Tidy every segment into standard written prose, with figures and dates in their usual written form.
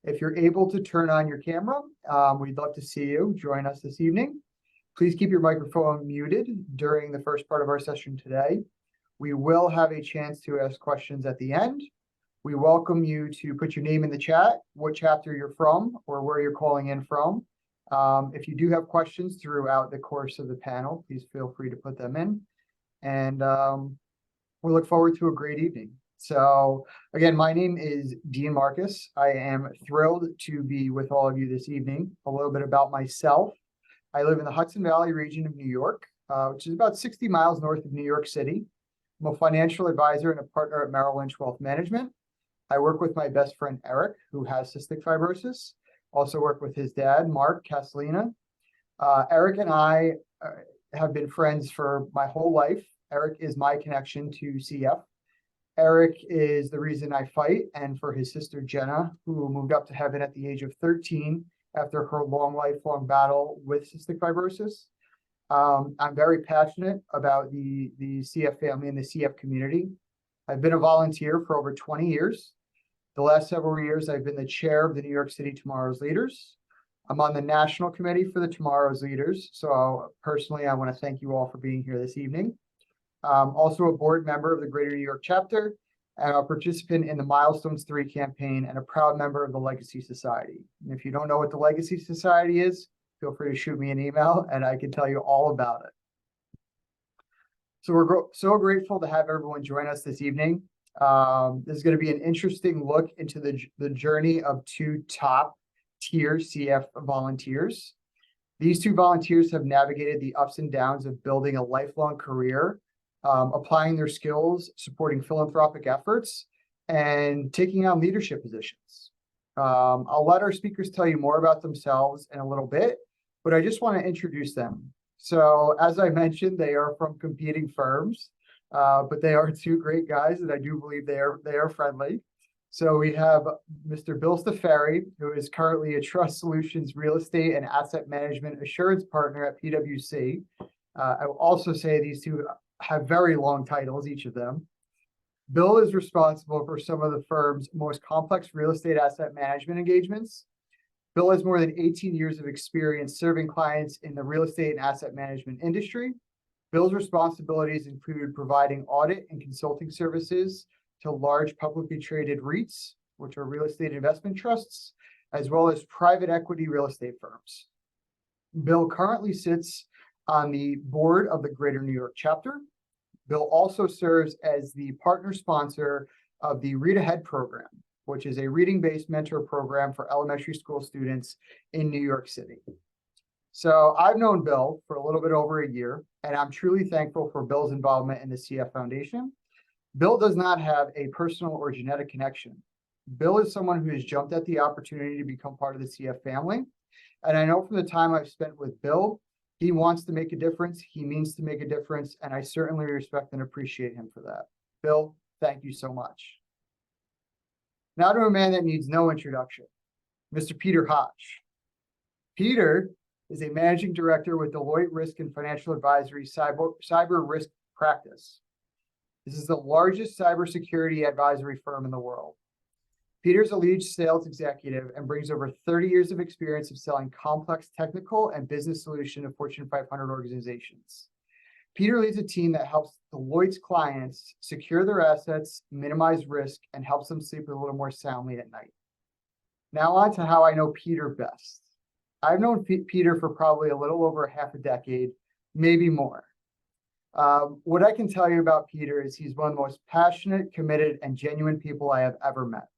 If you're able to turn on your camera, we'd love to see you join us this evening. Please keep your microphone muted during the first part of our session today. We will have a chance to ask questions at the end. We welcome you to put your name in the chat, what chapter you're from, or where you're calling in from. If you do have questions throughout the course of the panel, please feel free to put them in. And we look forward to a great evening. So again, my name is Dean Marquis. I am thrilled to be with all of you this evening. A little bit about myself. I live in the Hudson Valley region of New York, which is about 60 miles north of New York City. I'm a financial advisor and a partner at Merrill Lynch Wealth Management. I work with my best friend, Eric, who has cystic fibrosis. Also work with his dad, Mark Castellina. Eric and I have been friends for my whole life. Eric is my connection to CF. Eric is the reason I fight, and for his sister Jenna, who moved up to heaven at the age of 13 after her lifelong battle with cystic fibrosis. I'm very passionate about the CF family and the CF community. I've been a volunteer for over 20 years. The last several years, I've been the chair of the New York City Tomorrow's Leaders. I'm on the national committee for the Tomorrow's Leaders. So personally, I want to thank you all for being here this evening. Also a board member of the Greater New York chapter, and a participant in the Milestones 3 campaign, and a proud member of the Legacy Society. And if you don't know what the Legacy Society is, feel free to shoot me an email and I can tell you all about it. So we're so grateful to have everyone join us this evening. This is going to be an interesting look into the journey of two top-tier CF volunteers. These two volunteers have navigated the ups and downs of building a lifelong career, applying their skills, supporting philanthropic efforts, and taking on leadership positions. I'll let our speakers tell you more about themselves in a little bit, but I just want to introduce them. So as I mentioned, they are from competing firms, but they are two great guys, and I do believe they are friendly. So we have Mr. Bill Staffieri, who is currently a Trust Solutions Real Estate and Asset Management Assurance Partner at PwC. I will also say these two have very long titles, each of them. Bill is responsible for some of the firm's most complex real estate asset management engagements. Bill has more than 18 years of experience serving clients in the real estate and asset management industry. Bill's responsibilities include providing audit and consulting services to large publicly traded REITs, which are real estate investment trusts, as well as private equity real estate firms. Bill currently sits on the board of the Greater New York chapter. Bill also serves as the partner sponsor of the Read Ahead program, which is a reading-based mentor program for elementary school students in New York City. So I've known Bill for a little bit over a year, and I'm truly thankful for Bill's involvement in the CF Foundation. Bill does not have a personal or genetic connection. Bill is someone who has jumped at the opportunity to become part of the CF family. And I know from the time I've spent with Bill, he wants to make a difference. He means to make a difference. And I certainly respect and appreciate him for that. Bill, thank you so much. Now to a man that needs no introduction, Mr. Peter Hodge. Peter is a managing director with Deloitte Risk and Financial Advisory Cyber Risk Practice. This is the largest cybersecurity advisory firm in the world. Peter's a lead sales executive and brings over 30 years of experience of selling complex technical and business solutions to Fortune 500 organizations. Peter leads a team that helps Deloitte's clients secure their assets, minimize risk, and helps them sleep a little more soundly at night. Now on to how I know Peter best. I've known Peter for probably a little over half a decade, maybe more. What I can tell you about Peter is he's one of the most passionate, committed, and genuine people I have ever met.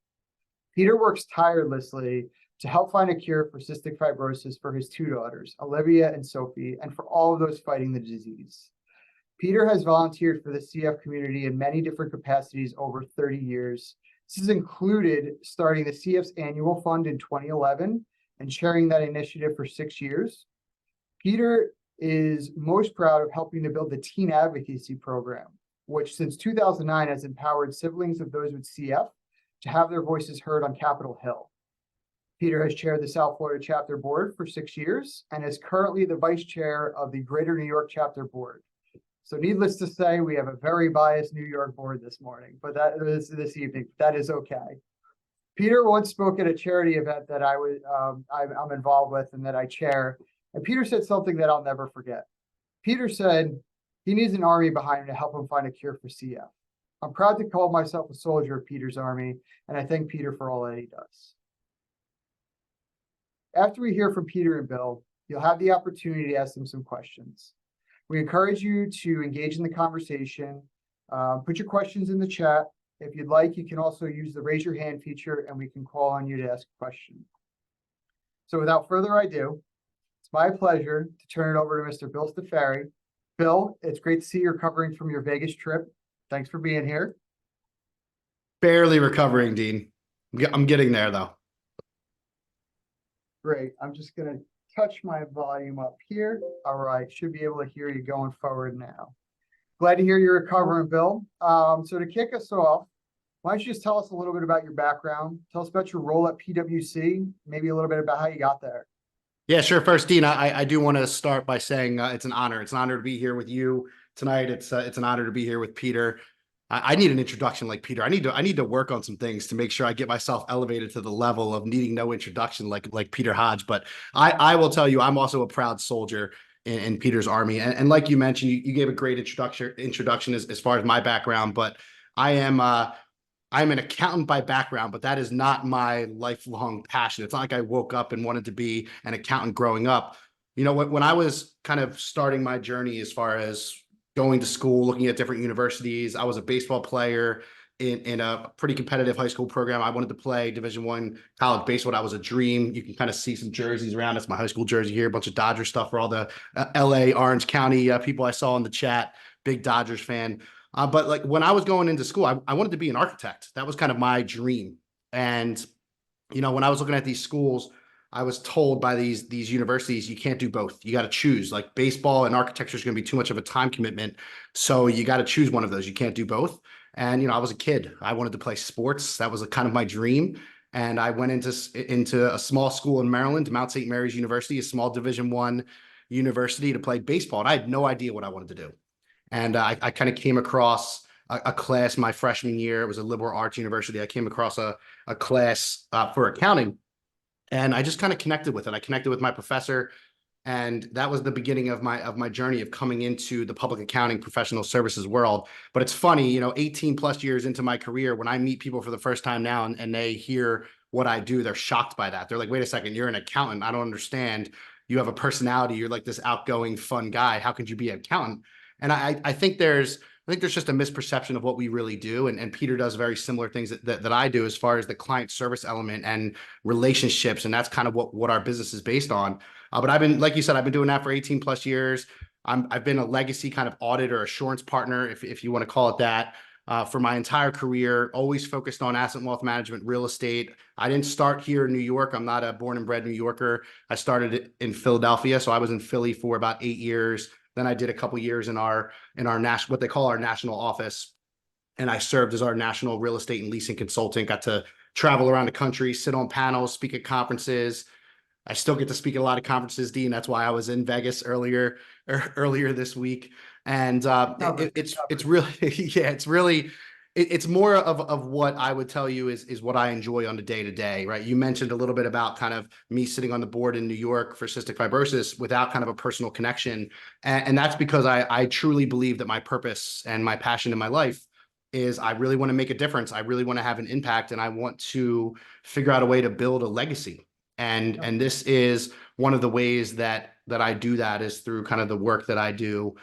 Peter works tirelessly to help find a cure for cystic fibrosis for his two daughters, Olivia and Sophie, and for all of those fighting the disease. Peter has volunteered for the CF community in many different capacities over 30 years. This has included starting the CF's annual fund in 2011 and chairing that initiative for 6 years. Peter is most proud of helping to build the Teen Advocacy Program, which since 2009 has empowered siblings of those with CF to have their voices heard on Capitol Hill. Peter has chaired the South Florida chapter board for 6 years and is currently the vice chair of the Greater New York chapter board. So needless to say, we have a very biased New York board this morning, but that is this evening. That is okay. Peter once spoke at a charity event that I'm involved with and that I chair. And Peter said something that I'll never forget. Peter said he needs an army behind him to help him find a cure for CF. I'm proud to call myself a soldier of Peter's army, and I thank Peter for all that he does. After we hear from Peter and Bill, you'll have the opportunity to ask them some questions. We encourage you to engage in the conversation. Put your questions in the chat. If you'd like, you can also use the raise your hand feature and we can call on you to ask a question. So without further ado, it's my pleasure to turn it over to Mr. Bill Staffieri. Bill, it's great to see you recovering from your Vegas trip. Thanks for being here. Barely recovering, Dean. I'm getting there, though. Great. I'm just going to touch my volume up here. All right. Should be able to hear you going forward now. Glad to hear you're recovering, Bill. So to kick us off, why don't you just tell us a little bit about your background? Tell us about your role at PwC, maybe a little bit about how you got there. Yeah, sure. First, Dean, I do want to start by saying it's an honor. It's an honor to be here with you tonight. It's an honor to be here with Peter. I need an introduction like Peter. I need to work on some things to make sure I get myself elevated to the level of needing no introduction like Peter Hodge. But I will tell you, I'm also a proud soldier in Peter's army. And like you mentioned, you gave a great introduction as far as my background. But I'm an accountant by background, but that is not my lifelong passion. It's not like I woke up and wanted to be an accountant growing up. You know, when I was kind of starting my journey as far as going to school, looking at different universities, I was a baseball player in a pretty competitive high school program. I wanted to play Division I college baseball. That was a dream. You can kind of see some jerseys around. That's my high school jersey here, a bunch of Dodger stuff for all the LA, Orange County people I saw in the chat. Big Dodgers fan. But like when I was going into school, I wanted to be an architect. That was kind of my dream. And, you know, when I was looking at these schools, I was told by these universities, you can't do both. You got to choose. Like baseball and architecture is going to be too much of a time commitment. So you got to choose one of those. You can't do both. And, you know, I was a kid. I wanted to play sports. That was kind of my dream. And I went into a small school in Maryland, Mount St. Mary's University, a small Division I university, to play baseball. And I had no idea what I wanted to do. And I kind of came across a class my freshman year. It was a liberal arts university. I came across a class for accounting, and I just kind of connected with it. I connected with my professor, and that was the beginning of my journey of coming into the public accounting professional services world. But it's funny, you know, 18 plus years into my career, when I meet people for the first time now and they hear what I do, they're shocked by that. They're like, wait a second, you're an accountant. I don't understand. You have a personality. You're like this outgoing, fun guy. How could you be an accountant? And I think there's just a misperception of what we really do. And Peter does very similar things that I do as far as the client service element and relationships. And that's kind of what our business is based on. But I've been, like you said, I've been doing that for 18 plus years. I've been a legacy kind of audit or assurance partner, if you want to call it that, for my entire career, always focused on asset and wealth management, real estate. I didn't start here in New York. I'm not a born and bred New Yorker. I started in Philadelphia. So I was in Philly for about 8 years. Then I did a couple years in our national, what they call our national office. And I served as our national real estate and leasing consultant, got to travel around the country, sit on panels, speak at conferences. I still get to speak at a lot of conferences, Dean. That's why I was in Vegas earlier this week. And it's really, yeah, it's more of what I would tell you is what I enjoy on the day to day, right? You mentioned a little bit about kind of me sitting on the board in New York for cystic fibrosis without kind of a personal connection. And that's because I truly believe that my purpose and my passion in my life is I really want to make a difference. I really want to have an impact, and I want to figure out a way to build a legacy. And this is one of the ways that I do that is through kind of the work that I do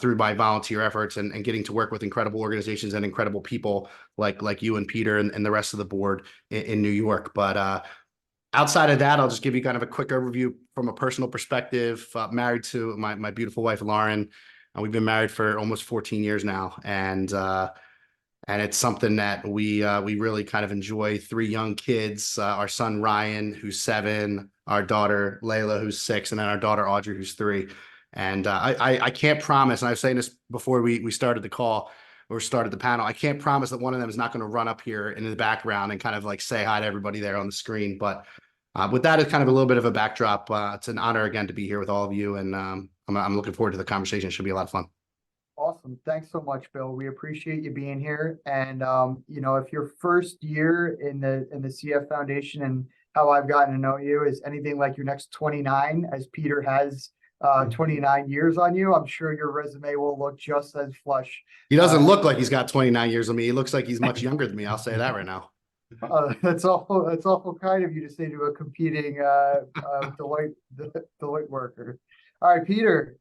through my volunteer efforts and getting to work with incredible organizations and incredible people like you and Peter and the rest of the board in New York. But outside of that, I'll just give you kind of a quick overview from a personal perspective. Married to my beautiful wife, Lauren. We've been married for almost 14 years now. And it's something that we really kind of enjoy. 3 young kids, our son, Ryan, who's 7, our daughter, Layla, who's 6, and then our daughter, Audrey, who's 3. And I can't promise, and I was saying this before we started the call or started the panel, I can't promise that one of them is not going to run up here in the background and kind of like say hi to everybody there on the screen. But with that as kind of a little bit of a backdrop, it's an honor again to be here with all of you. And I'm looking forward to the conversation. It should be a lot of fun. Awesome. Thanks so much, Bill. We appreciate you being here. And if your first year in the CF Foundation and how I've gotten to know you is anything like your next 29, as Peter has 29 years on you, I'm sure your resume will look just as flush. He doesn't look like he's got 29 years on me. He looks like he's much younger than me. I'll say that right now. That's awful. That's awful kind of you to say to a competing Deloitte worker. All right, Peter.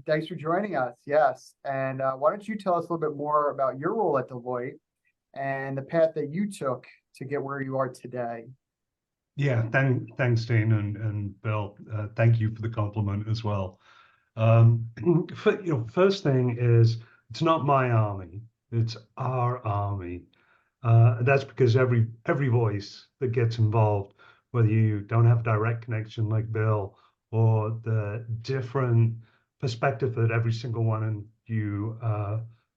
Thanks for joining us. Yes, and why don't you tell us a little bit more about your role at Deloitte and the path that you took to get where you are today? Yeah, thanks, Dean and Bill. Thank you for the compliment as well. First thing is it's not my army; it's our army. That's because every voice that gets involved, whether you don't have direct connection like Bill, or the different perspective that every single one of you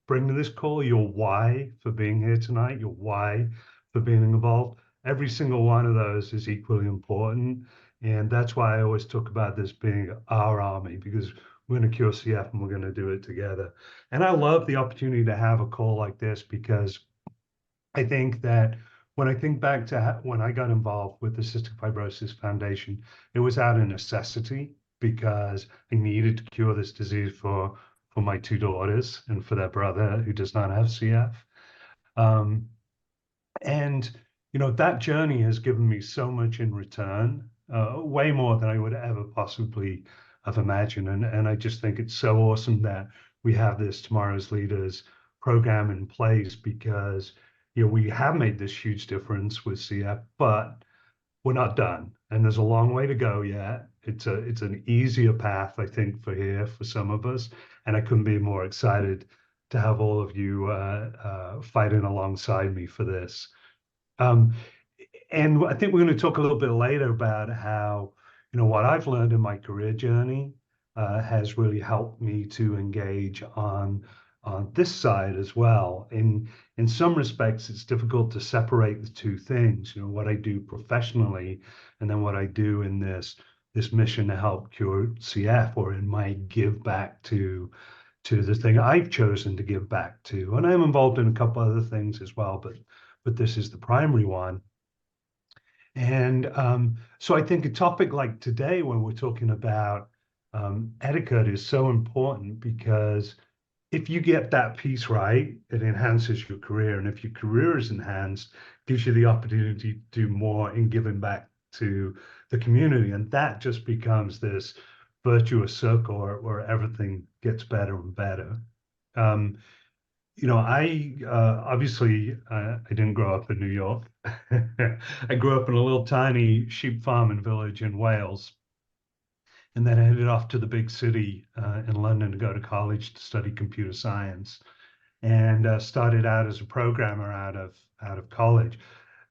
bring to this call, your why for being here tonight, your why for being involved, every single one of those is equally important. And that's why I always talk about this being our army, because we're going to cure CF and we're going to do it together. And I love the opportunity to have a call like this, because I think that when I think back to when I got involved with the Cystic Fibrosis Foundation, it was out of necessity because I needed to cure this disease for my two daughters and for their brother who does not have CF. And that journey has given me so much in return, way more than I would ever possibly have imagined. And I just think it's so awesome that we have this Tomorrow's Leaders program in place, because we have made this huge difference with CF, but we're not done. And there's a long way to go yet. It's an easier path, I think, for some of us. And I couldn't be more excited to have all of you fighting alongside me for this. And I think we're going to talk a little bit later about how, what I've learned in my career journey has really helped me to engage on this side as well. In some respects, it's difficult to separate the two things, what I do professionally and then what I do in this mission to help cure CF, or in my give back to the thing I've chosen to give back to. And I'm involved in a couple other things as well, but this is the primary one. And so I think a topic like today, when we're talking about etiquette, is so important, because if you get that piece right, it enhances your career. And if your career is enhanced, it gives you the opportunity to do more in giving back to the community. And that just becomes this virtuous circle where everything gets better and better. I obviously I didn't grow up in New York. I grew up in a little tiny sheep farming village in Wales. And then I headed off to the big city in London to go to college to study computer science, and started out as a programmer out of college.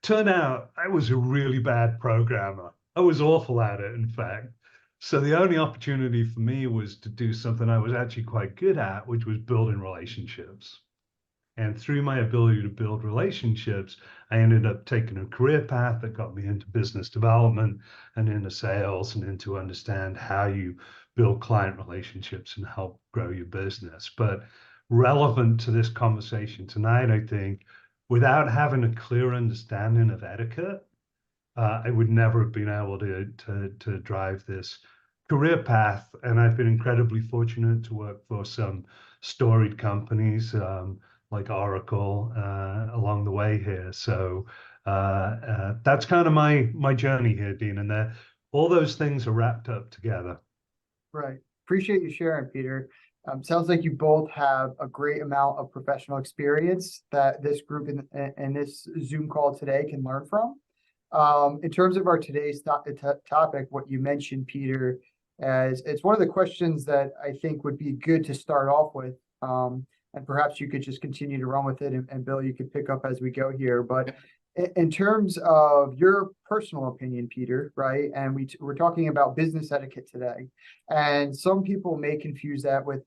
Turned out I was a really bad programmer. I was awful at it, in fact. So the only opportunity for me was to do something I was actually quite good at, which was building relationships. And through my ability to build relationships, I ended up taking a career path that got me into business development and into sales, and into understand how you build client relationships and help grow your business. But relevant to this conversation tonight, I think, without having a clear understanding of etiquette, I would never have been able to drive this career path. And I've been incredibly fortunate to work for some storied companies, like Oracle, along the way here. So that's kind of my journey here, Dean, and all those things are wrapped up together. Right. Appreciate you sharing, Peter. Sounds like you both have a great amount of professional experience that this group in this Zoom call today can learn from. In terms of our today's topic, what you mentioned, Peter, as it's one of the questions that I think would be good to start off with. And perhaps you could just continue to run with it, and Bill, you could pick up as we go here. But in terms of your personal opinion, Peter, right? And we're talking about business etiquette today. And some people may confuse that with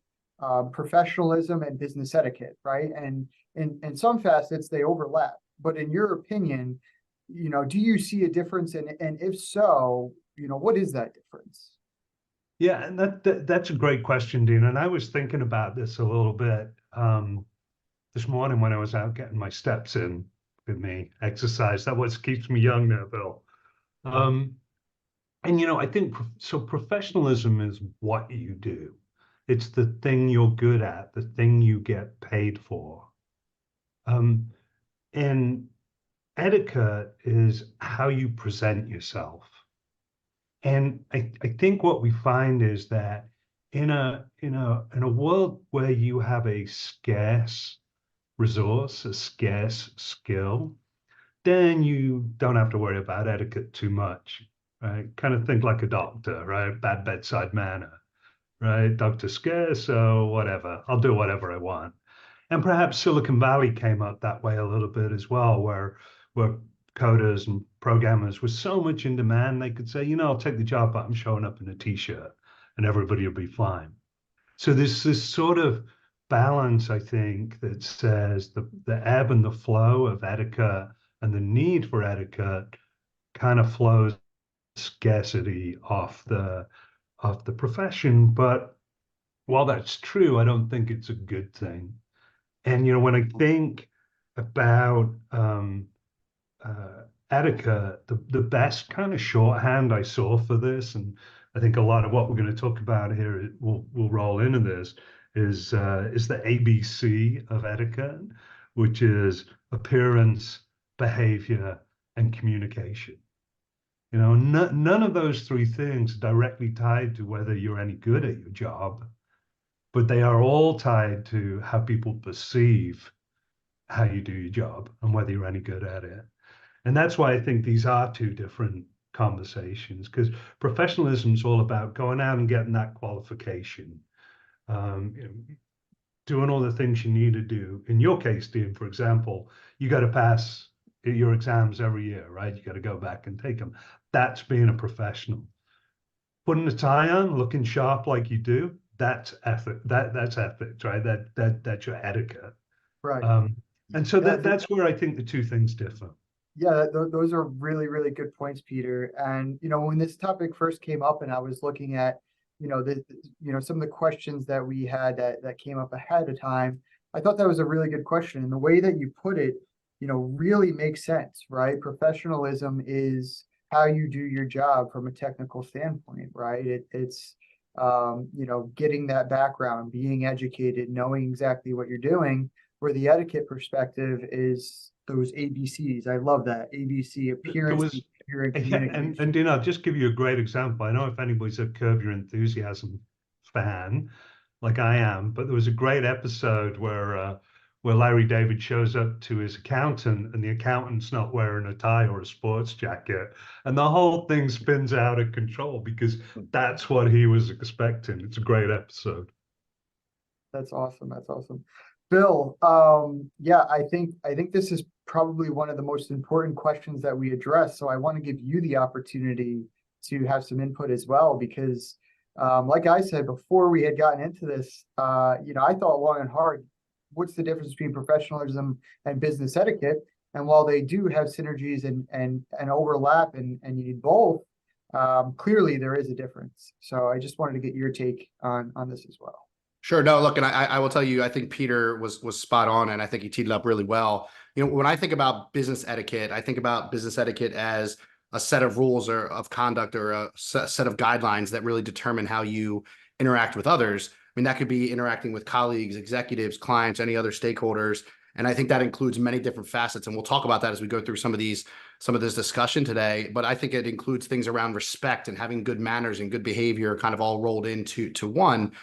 professionalism and business etiquette, right? And in some facets, they overlap. But in your opinion, do you see a difference? And if so, what is that difference? Yeah, and that's a great question, Dean. And I was thinking about this a little bit this morning when I was out getting my steps in with me exercise. That what keeps me young now, Bill. Um, and I think so. Professionalism is what you do. It's the thing you're good at, the thing you get paid for. And etiquette is how you present yourself. And I think what we find is that in a world where you have a scarce resource, a scarce skill, then you don't have to worry about etiquette too much, right? Kind of think like a doctor, right? Bad bedside manner, right? Doctor scarce, so whatever, I'll do whatever I want. And perhaps Silicon Valley came up that way a little bit as well, where coders and programmers were so much in demand, they could say, I'll take the job, but I'm showing up in a t-shirt and everybody will be fine. So there's this sort of balance, I think, that says the ebb and the flow of etiquette and the need for etiquette kind of flows scarcity off the profession. But while that's true, I don't think it's a good thing. And when I think about etiquette, the best kind of shorthand I saw for this, and I think a lot of what we're going to talk about here will roll into this, is the ABC of etiquette, which is appearance, behavior, and communication. None of those three things are directly tied to whether you're any good at your job, but they are all tied to how people perceive how you do your job and whether you're any good at it. And that's why I think these are two different conversations, because professionalism is all about going out and getting that qualification, doing all the things you need to do. In your case, Dean, for example, you got to pass your exams every year, right? You got to go back and take them. That's being a professional. Putting a tie on, looking sharp like you do, that's ethic. That's ethics, right? That's your etiquette. Right. And so Yeah, that's where I think the two things differ. Yeah, those are really, really good points, Peter. And when this topic first came up, and I was looking at, some of the questions that we had that came up ahead of time, I thought that was a really good question. And the way that you put it, really makes sense, right? Professionalism is how you do your job from a technical standpoint, right? It's getting that background, being educated, knowing exactly what you're doing, where the etiquette perspective is those ABCs. I love that. ABC, appearance, behavior, and communication. And Dean, I'll just give you a great example. I know if anybody's a Curb Your Enthusiasm fan, like I am, but there was a great episode where Larry David shows up to his accountant, and the accountant's not wearing a tie or a sports jacket, and the whole thing spins out of control because that's what he was expecting. It's a great episode. That's awesome. That's awesome. Bill, yeah, I think this is probably one of the most important questions that we address. So I want to give you the opportunity to have some input as well, because like I said, before we had gotten into this, I thought long and hard, what's the difference between professionalism and business etiquette? And while they do have synergies and overlap and you need both, clearly there is a difference. So I just wanted to get your take on this as well. Sure. No, look, and I will tell you, I think Peter was spot on, and I think he teed it up really well. When I think about business etiquette, I think about business etiquette as a set of rules or of conduct or a set of guidelines that really determine how you interact with others. I mean, that could be interacting with colleagues, executives, clients, any other stakeholders. And I think that includes many different facets. And we'll talk about that as we go through some of this discussion today. But I think it includes things around respect and having good manners and good behavior kind of all rolled into one.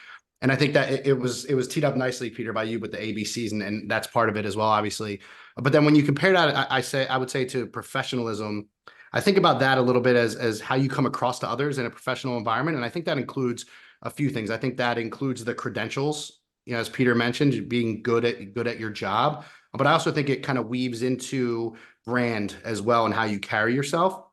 And I think that it was teed up nicely, Peter, by you with the ABCs, and that's part of it as well, obviously. But then when you compare that, I would say to professionalism, I think about that a little bit as how you come across to others in a professional environment. And I think that includes a few things. I think that includes the credentials, as Peter mentioned, being good at your job. But I also think it kind of weaves into brand as well and how you carry yourself.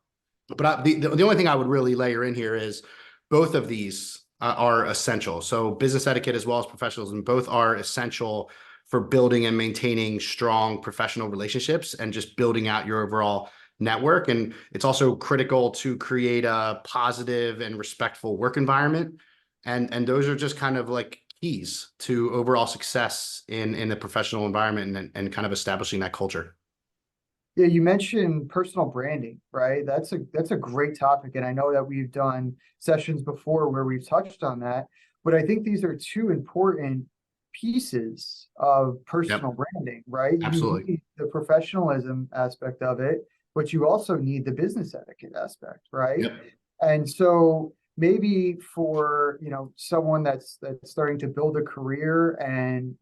But the only thing I would really layer in here is both of these are essential. So business etiquette as well as professionalism, both are essential for building and maintaining strong professional relationships and just building out your overall network. And it's also critical to create a positive and respectful work environment. And those are just kind of like keys to overall success in the professional environment and kind of establishing that culture. Yeah, you mentioned personal branding, right? That's a great topic, and I know that we've done sessions before where we've touched on that, but I think these are two important pieces of Yep, personal branding, right? You absolutely. need the professionalism aspect of it, but you also need the business etiquette aspect, right? Yep. And so maybe for, someone that's starting to build a career, and,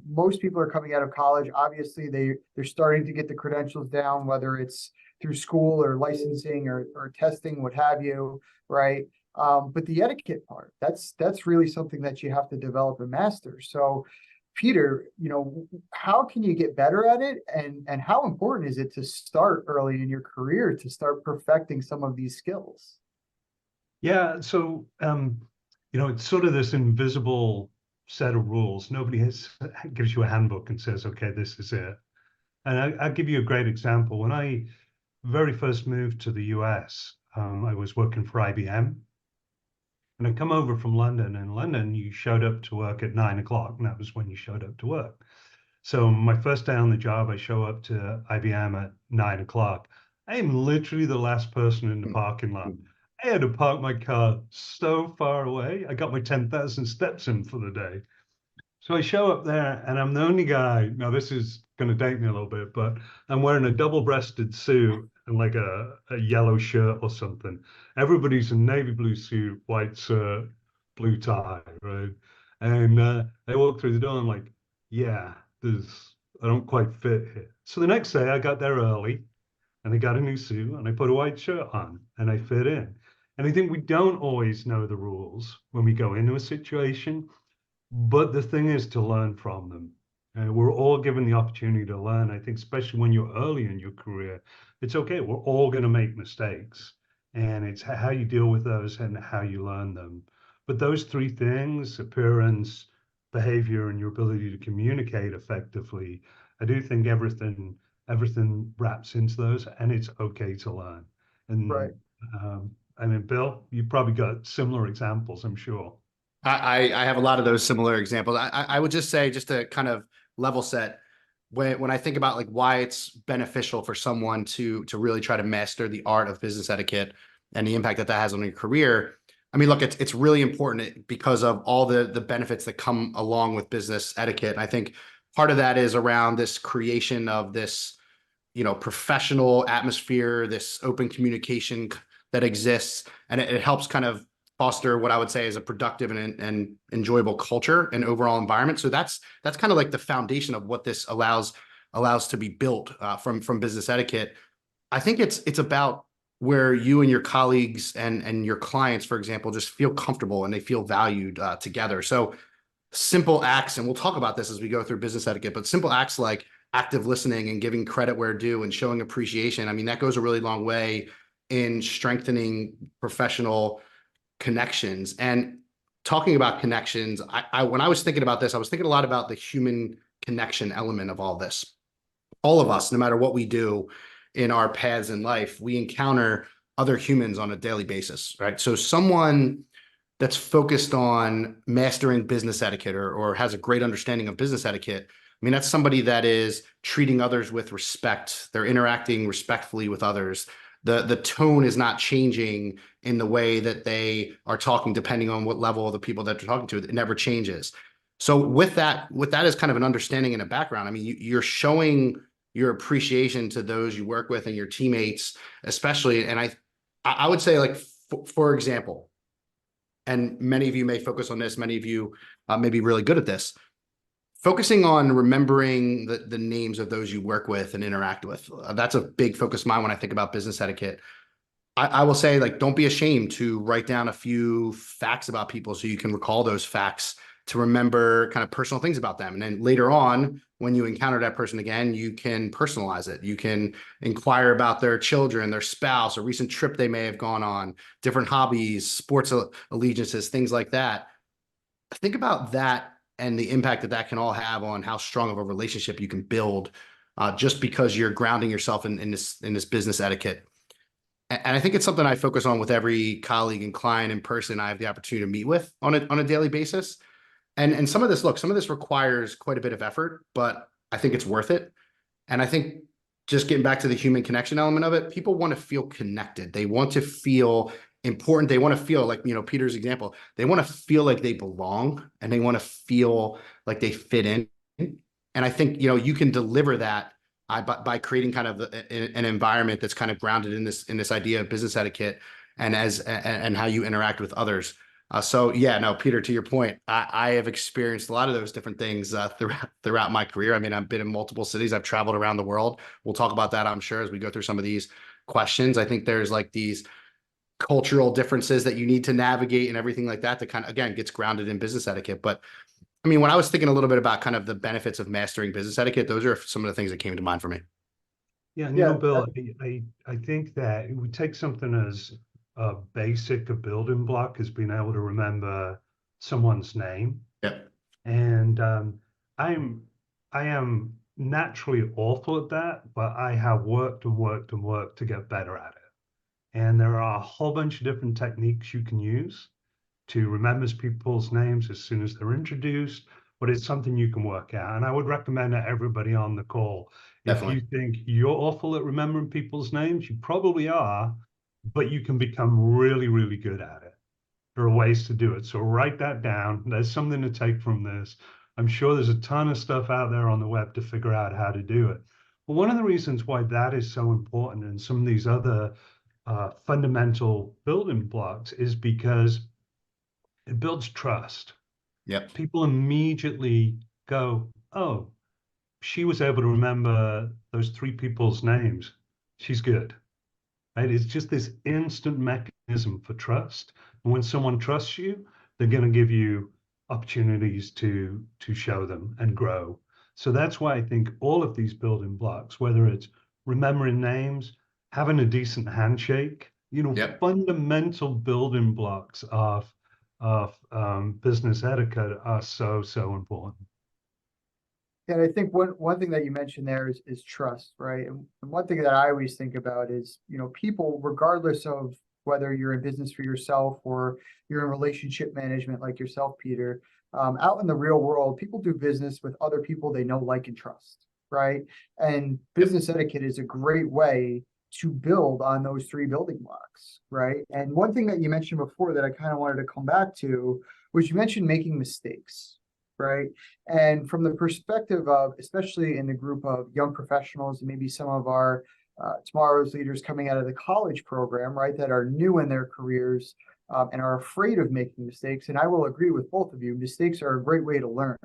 most people are coming out of college, obviously they're starting to get the credentials down, whether it's through school or licensing or testing, what have you, right? But the etiquette part, that's really something that you have to develop and master. So Peter, how can you get better at it, and how important is it to start early in your career to start perfecting some of these skills? Yeah, so it's sort of this invisible set of rules. Nobody gives you a handbook and says, okay, this is it. And I'll give you a great example. When I very first moved to the US, I was working for IBM. And I come over from London. In London, you showed up to work at 9 o'clock, and that was when you showed up to work. So my first day on the job, I show up to IBM at 9 o'clock. I am literally the last person in the parking lot. I had to park my car so far away. I got my 10,000 steps in for the day. So I show up there and I'm the only guy. Now, this is going to date me a little bit, but I'm wearing a double-breasted suit and like a yellow shirt or something. Everybody's in navy blue suit, white shirt, blue tie, right? And I walk through the door and I'm like, yeah, I don't quite fit here. So the next day I got there early and I got a new suit and I put a white shirt on and I fit in. And I think we don't always know the rules when we go into a situation. But the thing is to learn from them. We're all given the opportunity to learn. I think, especially when you're early in your career, it's okay. We're all going to make mistakes. And it's how you deal with those and how you learn them. But those three things, appearance, behavior, and your ability to communicate effectively, I do think everything wraps into those, and it's okay to learn. Right. And I mean, Bill, you've probably got similar examples, I'm sure. I have a lot of those similar examples. I would just say, just to kind of level set, when I think about like why it's beneficial for someone to really try to master the art of business etiquette and the impact that that has on your career. I mean, look, it's really important because of all the benefits that come along with business etiquette. And I think part of that is around this creation of this, professional atmosphere, this open communication that exists, and it helps kind of foster what I would say is a productive and enjoyable culture and overall environment. So that's kind of like the foundation of what this allows to be built from business etiquette. I think it's about where you and your colleagues and your clients, for example, just feel comfortable and they feel valued together. So simple acts, and we'll talk about this as we go through business etiquette, but simple acts like active listening and giving credit where due and showing appreciation. I mean, that goes a really long way in strengthening professional connections. And talking about connections, I when I was thinking about this, I was thinking a lot about the human connection element of all this. All of us, no matter what we do in our paths in life, we encounter other humans on a daily basis, right? So someone that's focused on mastering business etiquette or has a great understanding of business etiquette, I mean, that's somebody that is treating others with respect. They're interacting respectfully with others. The tone is not changing in the way that they are talking, depending on what level of the people that they're talking to. It never changes. So with that as kind of an understanding and a background, I mean, you're showing your appreciation to those you work with and your teammates, especially. And I would say, like, for example, and many of you may focus on this, many of you may be really good at this, focusing on remembering the names of those you work with and interact with. That's a big focus of mine when I think about business etiquette. I will say, like, don't be ashamed to write down a few facts about people so you can recall those facts to remember kind of personal things about them. And then later on, when you encounter that person again, you can personalize it. You can inquire about their children, their spouse, a recent trip they may have gone on, different hobbies, sports allegiances, things like that. Think about that and the impact that that can all have on how strong of a relationship you can build just because you're grounding yourself in this business etiquette. And I think it's something I focus on with every colleague and client and person I have the opportunity to meet with on a daily basis. And some of this, look, some of this requires quite a bit of effort, but I think it's worth it. And I think just getting back to the human connection element of it, people want to feel connected. They want to feel important. They want to feel like, Peter's example, they want to feel like they belong and they want to feel like they fit in. And I think, you can deliver that by creating kind of an environment that's kind of grounded in this idea of business etiquette and how you interact with others. So yeah, no, Peter, to your point, I have experienced a lot of those different things throughout my career. I mean, I've been in multiple cities. I've traveled around the world. We'll talk about that, I'm sure, as we go through some of these questions. I think there's like these cultural differences that you need to navigate and everything like that kind of, again, gets grounded in business etiquette. But I mean, when I was thinking a little bit about kind of the benefits of mastering business etiquette, those are some of the things that came to mind for me. Yeah, and Yeah, Bill, I think that it would take something as basic a building block as being able to remember someone's name. Yep. And I am naturally awful at that, but I have worked and worked and worked to get better at it. And there are a whole bunch of different techniques you can use to remember people's names as soon as they're introduced, but it's something you can work out. And I would recommend that everybody on the call, if you Definitely. think you're awful at remembering people's names, you probably are, but you can become really, really good at it. There are ways to do it. So write that down. There's something to take from this. I'm sure there's a ton of stuff out there on the web to figure out how to do it. But one of the reasons why that is so important and some of these other fundamental building blocks is because it builds trust. Yep. People immediately go, oh, she was able to remember those three people's names. She's good. Right? It's just this instant mechanism for trust. And when someone trusts you, they're going to give you opportunities to show them and grow. So that's why I think all of these building blocks, whether it's remembering names, having a decent handshake, Yep. fundamental building blocks of business etiquette are so important. and I think one thing that you mentioned there is trust, right? And one thing that I always think about is, people, regardless of whether you're in business for yourself or you're in relationship management like yourself, Peter, out in the real world, people do business with other people they know, like, and trust, right? And Yep. business etiquette is a great way to build on those three building blocks, right? And one thing that you mentioned before that I kind of wanted to come back to was you mentioned making mistakes, right? And from the perspective of, especially in the group of young professionals and maybe some of our tomorrow's leaders coming out of the college program, right, that are new in their careers and are afraid of making mistakes. And I will agree with both of you, mistakes are a great way to learn.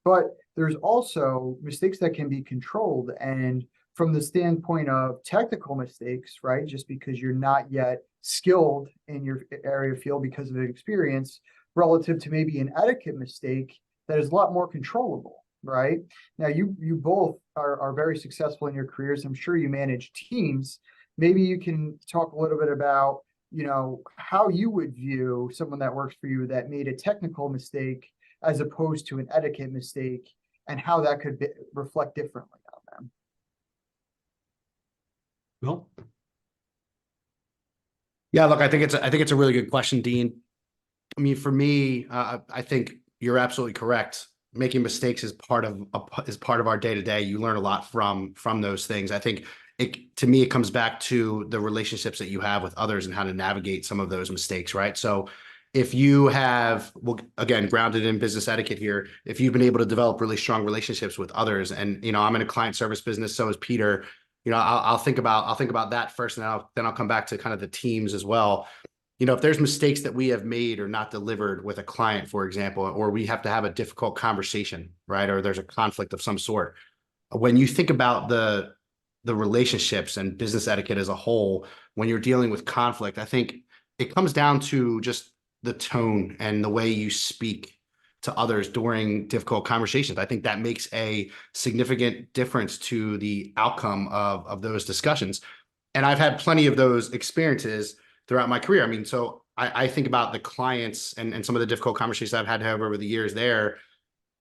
But there's also mistakes that can be controlled. And from the standpoint of technical mistakes, right, just because you're not yet skilled in your area of field because of experience, relative to maybe an etiquette mistake that is a lot more controllable, right? Now, you both are very successful in your careers. I'm sure you manage teams. Maybe you can talk a little bit about, how you would view someone that works for you that made a technical mistake as opposed to an etiquette mistake, and how that could reflect differently on them. Well, Yeah, look, I think it's a really good question, Dean. I mean, for me, I think you're absolutely correct. Making mistakes is part of our day to day. You learn a lot from those things. I think to me, it comes back to the relationships that you have with others and how to navigate some of those mistakes, right? So if you have, well, again, grounded in business etiquette here, if you've been able to develop really strong relationships with others, and I'm in a client service business, so is Peter. I'll think about that first, and then I'll come back to kind of the teams as well. If there's mistakes that we have made or not delivered with a client, for example, or we have to have a difficult conversation, right? Or there's a conflict of some sort. When you think about the relationships and business etiquette as a whole, when you're dealing with conflict, I think it comes down to just the tone and the way you speak to others during difficult conversations. I think that makes a significant difference to the outcome of those discussions. And I've had plenty of those experiences throughout my career. I mean, so I think about the clients and some of the difficult conversations I've had to have over the years there,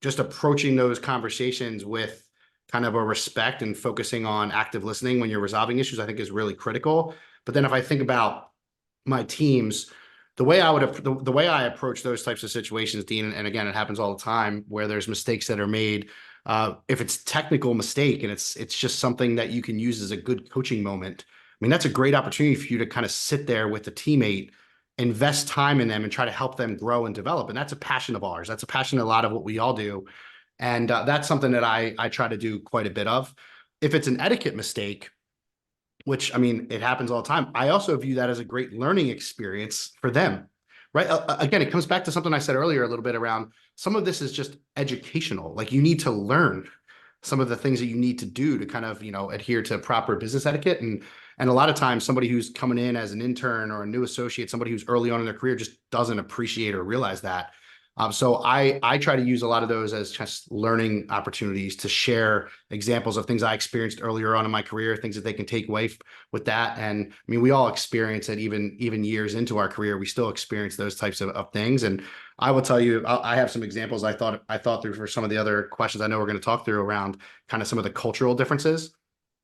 just approaching those conversations with kind of a respect and focusing on active listening when you're resolving issues, I think is really critical. But then if I think about my teams, the way I approach those types of situations, Dean, and again, it happens all the time where there's mistakes that are made. If it's technical mistake and it's just something that you can use as a good coaching moment, I mean, that's a great opportunity for you to kind of sit there with the teammate, invest time in them and try to help them grow and develop. And that's a passion of ours. That's a passion a lot of what we all do. And that's something that I try to do quite a bit of. If it's an etiquette mistake, which, I mean, it happens all the time, I also view that as a great learning experience for them, right? Again, it comes back to something I said earlier a little bit around some of this is just educational. Like, you need to learn some of the things that you need to do to kind of, adhere to proper business etiquette. And a lot of times somebody who's coming in as an intern or a new associate, somebody who's early on in their career just doesn't appreciate or realize that. So I try to use a lot of those as just learning opportunities to share examples of things I experienced earlier on in my career, things that they can take away with that. And I mean, we all experience it even years into our career, we still experience those types of things. And I will tell you, I have some examples I thought through for some of the other questions I know we're going to talk through around kind of some of the cultural differences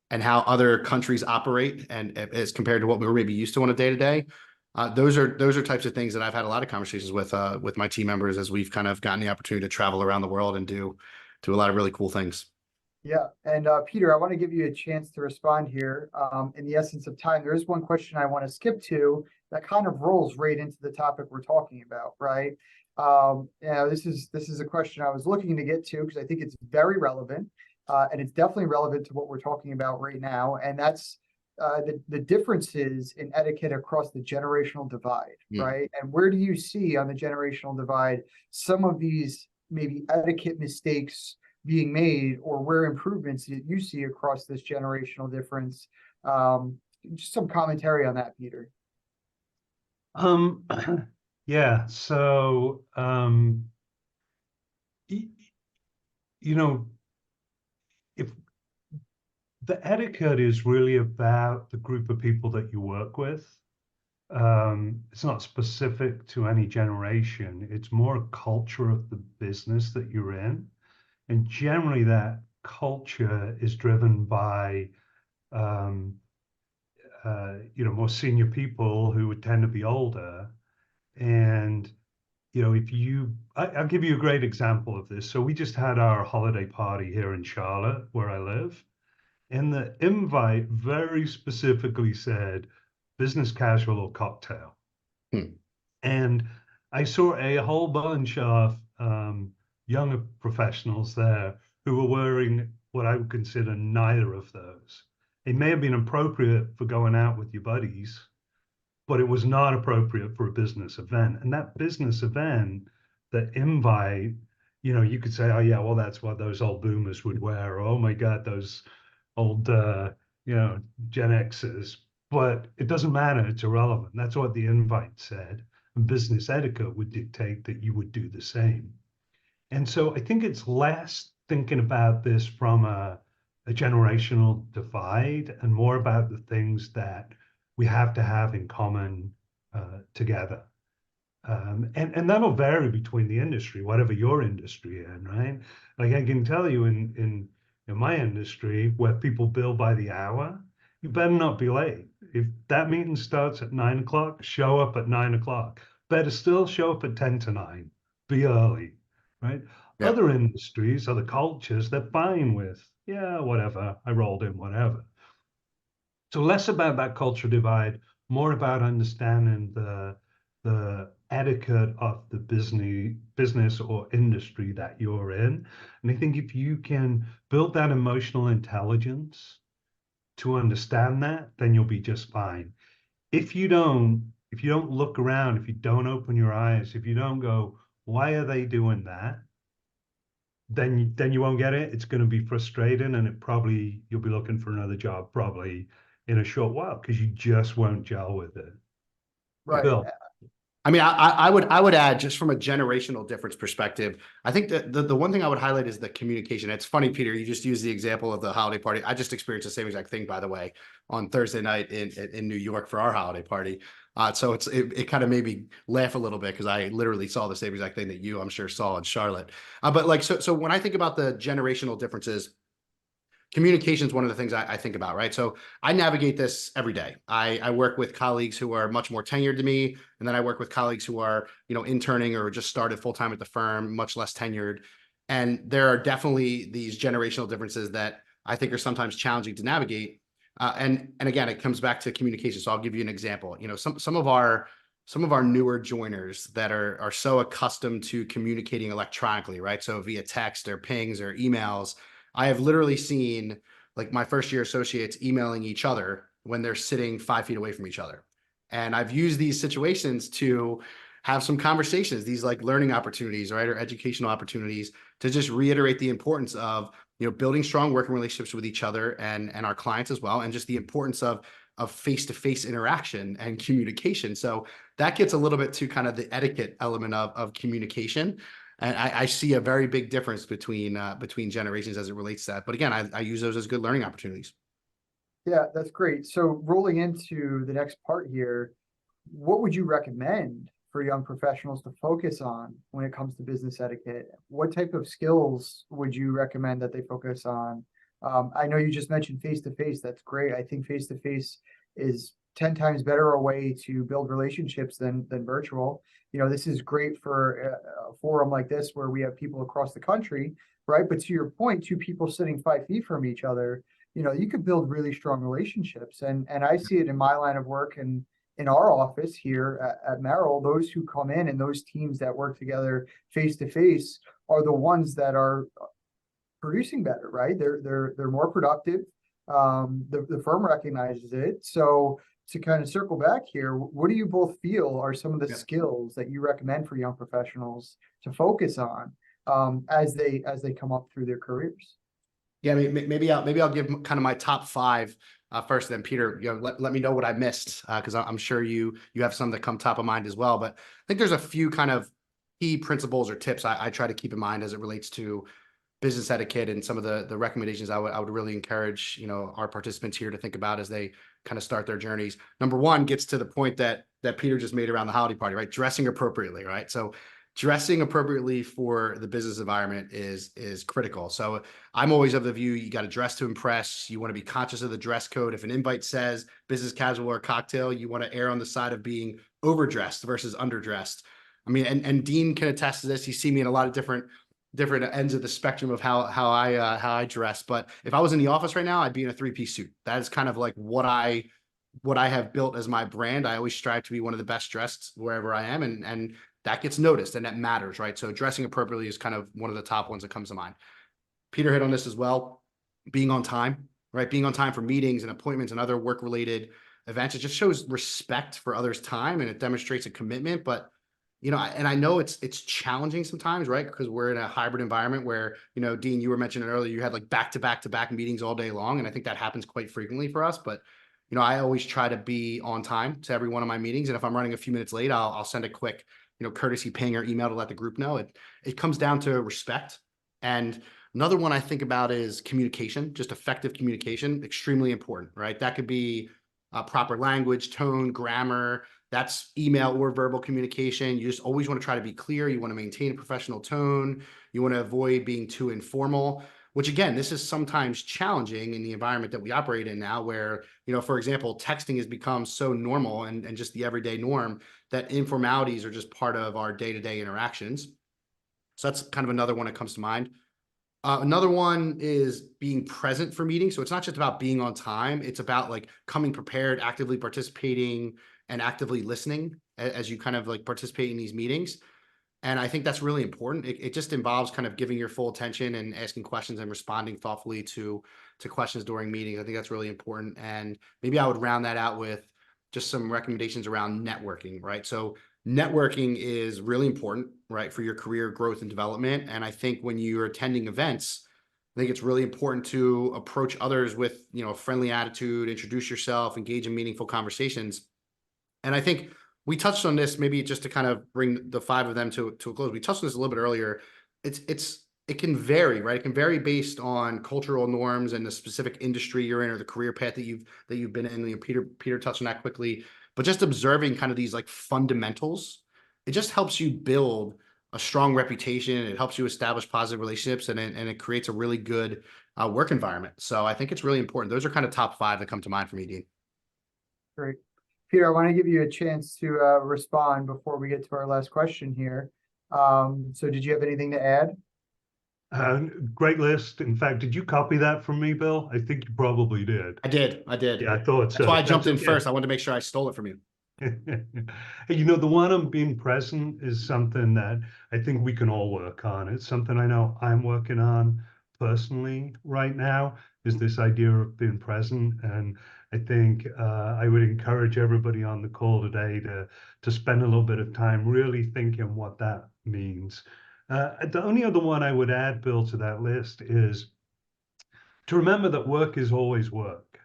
and how other countries operate and as compared to what we were maybe used to on a day-to-day. Those are types of things that I've had a lot of conversations with my team members as we've kind of gotten the opportunity to travel around the world and do a lot of really cool things. Yeah, and Peter, I want to give you a chance to respond here. In the essence of time, there is one question I want to skip to that kind of rolls right into the topic we're talking about, right? This is a question I was looking to get to because I think it's very relevant, and it's definitely relevant to what we're talking about right now, and that's the differences in etiquette across the generational divide, right? And where do you see on the generational divide some of these maybe etiquette mistakes being made, or where improvements that you see across this generational difference? Just some commentary on that, Peter. Yeah, so if the etiquette is really about the group of people that you work with. It's not specific to any generation. It's more a culture of the business that you're in. And generally that culture is driven by, more senior people who would tend to be older. And, I'll give you a great example of this. So we just had our holiday party here in Charlotte, where I live. And the invite very specifically said business casual or cocktail. And I saw a whole bunch of younger professionals there who were wearing what I would consider neither of those. It may have been appropriate for going out with your buddies, but it was not appropriate for a business event. And that business event, the invite, you could say, oh yeah, well, that's what those old boomers would wear. Or, oh my God, those old, Gen Xers. But it doesn't matter. It's irrelevant. That's what the invite said. And business etiquette would dictate that you would do the same. And so I think it's less thinking about this from a generational divide and more about the things that we have to have in common together. And that'll vary between the industry, whatever your industry in, right? Like I can tell you in my industry where people bill by the hour, you better not be late. If that meeting starts at 9 o'clock, show up at 9 o'clock. Better still show up at 10 to 9. Be early, right? Yeah. Other industries, other cultures, they're fine with, yeah, whatever. I rolled in, whatever. So less about that culture divide, more about understanding the etiquette of the business or industry that you're in. And I think if you can build that emotional intelligence to understand that, then you'll be just fine. If you don't look around, if you don't open your eyes, if you don't go, why are they doing that? Then you won't get it. It's going to be frustrating, and you'll be looking for another job probably in a short while because you just won't gel with it. Right. Bill. I mean, I would add, just from a generational difference perspective, I think that the one thing I would highlight is the communication. It's funny, Peter, you just used the example of the holiday party. I just experienced the same exact thing, by the way, on Thursday night in New York for our holiday party. So it kind of made me laugh a little bit because I literally saw the same exact thing that you, I'm sure, saw in Charlotte. But like, so when I think about the generational differences, communication is one of the things I think about, right? So I navigate this every day. I work with colleagues who are much more tenured than me, and then I work with colleagues who are, interning or just started full-time at the firm, much less tenured. And there are definitely these generational differences that I think are sometimes challenging to navigate. And again, it comes back to communication. So I'll give you an example. Some of our newer joiners that are so accustomed to communicating electronically, right? So via text or pings or emails, I have literally seen like my first year associates emailing each other when they're sitting 5 feet away from each other. And I've used these situations to have some conversations, these like learning opportunities, right? Or educational opportunities to just reiterate the importance of, building strong working relationships with each other and our clients as well. And just the importance of face-to-face interaction and communication. So that gets a little bit to kind of the etiquette element of communication. And I see a very big difference between generations as it relates to that. But again, I use those as good learning opportunities. Yeah, that's great. So rolling into the next part here, what would you recommend for young professionals to focus on when it comes to business etiquette? What type of skills would you recommend that they focus on? I know you just mentioned face-to-face. That's great. I think face-to-face is 10 times better a way to build relationships than virtual. This is great for a forum like this where we have people across the country, right? But to your point, two people sitting 5 feet from each other, you could build really strong relationships. And I see it in my line of work and in our office here at Merrill. Those who come in and those teams that work together face to face are the ones that are producing better, right? They're more productive. The firm recognizes it. So to kind of circle back here, what do you both feel are some of the skills that you recommend for young professionals to focus on as they come up through their careers? Yeah, maybe I'll give kind of my top 5 first. Then Peter, let me know what I missed because I'm sure you have some that come top of mind as well. But I think there's a few kind of key principles or tips I try to keep in mind as it relates to business etiquette and some of the recommendations I would really encourage our participants here to think about as they kind of start their journeys. Number 1 gets to the point that Peter just made around the holiday party, right? Dressing appropriately, right? So dressing appropriately for the business environment is critical. So I'm always of the view you got to dress to impress. You want to be conscious of the dress code. If an invite says business casual or cocktail, you want to err on the side of being overdressed versus underdressed. I mean, and Dean can attest to this. You see me in a lot of different ends of the spectrum of how I dress. But if I was in the office right now, I'd be in a 3-piece suit. That is kind of like what I have built as my brand. I always strive to be one of the best dressed wherever I am, and that gets noticed and that matters, right? So dressing appropriately is kind of one of the top ones that comes to mind. Peter hit on this as well. Being on time, right? Being on time for meetings and appointments and other work-related events. It just shows respect for others' time and it demonstrates a commitment. But and I know it's challenging sometimes, right? Because we're in a hybrid environment where, Dean, you were mentioning earlier, you had like back-to-back meetings all day long. And I think that happens quite frequently for us. But, I always try to be on time to every one of my meetings. And if I'm running a few minutes late, I'll send a quick, courtesy ping or email to let the group know. It comes down to respect. And another one I think about is communication, just effective communication, extremely important, right? That could be proper language, tone, grammar. That's email or verbal communication. You just always want to try to be clear. You want to maintain a professional tone. You want to avoid being too informal, which again, this is sometimes challenging in the environment that we operate in now where, for example, texting has become so normal and just the everyday norm that informalities are just part of our day-to-day interactions. So that's kind of another one that comes to mind. Another one is being present for meetings. So it's not just about being on time. It's about like coming prepared, actively participating and actively listening as you kind of like participate in these meetings. And I think that's really important. It just involves kind of giving your full attention and asking questions and responding thoughtfully to questions during meetings. I think that's really important. And maybe I would round that out with just some recommendations around networking, right? So networking is really important, right, for your career growth and development. And I think when you're attending events, I think it's really important to approach others with, a friendly attitude, introduce yourself, engage in meaningful conversations. And I think we touched on this, maybe just to kind of bring the 5 of them to a close. We touched on this a little bit earlier. It can vary, right? It can vary based on cultural norms and the specific industry you're in or the career path that you've been in. Peter touched on that quickly, but just observing kind of these like fundamentals, it just helps you build a strong reputation. It helps you establish positive relationships, and it creates a really good work environment. So I think it's really important. Those are kind of top 5 that come to mind for me, Dean. Great. Peter, I want to give you a chance to respond before we get to our last question here. So did you have anything to add? Great list. In fact, did you copy that from me, Bill? I think you probably did. I did. Yeah, I thought so. That's why I jumped in okay. first. I wanted to make sure I stole it from you. You know, the one on being present is something that I think we can all work on. It's something I know I'm working on personally right now, is this idea of being present. And I think I would encourage everybody on the call today to spend a little bit of time really thinking what that means. The only other one I would add, Bill, to that list is to remember that work is always work.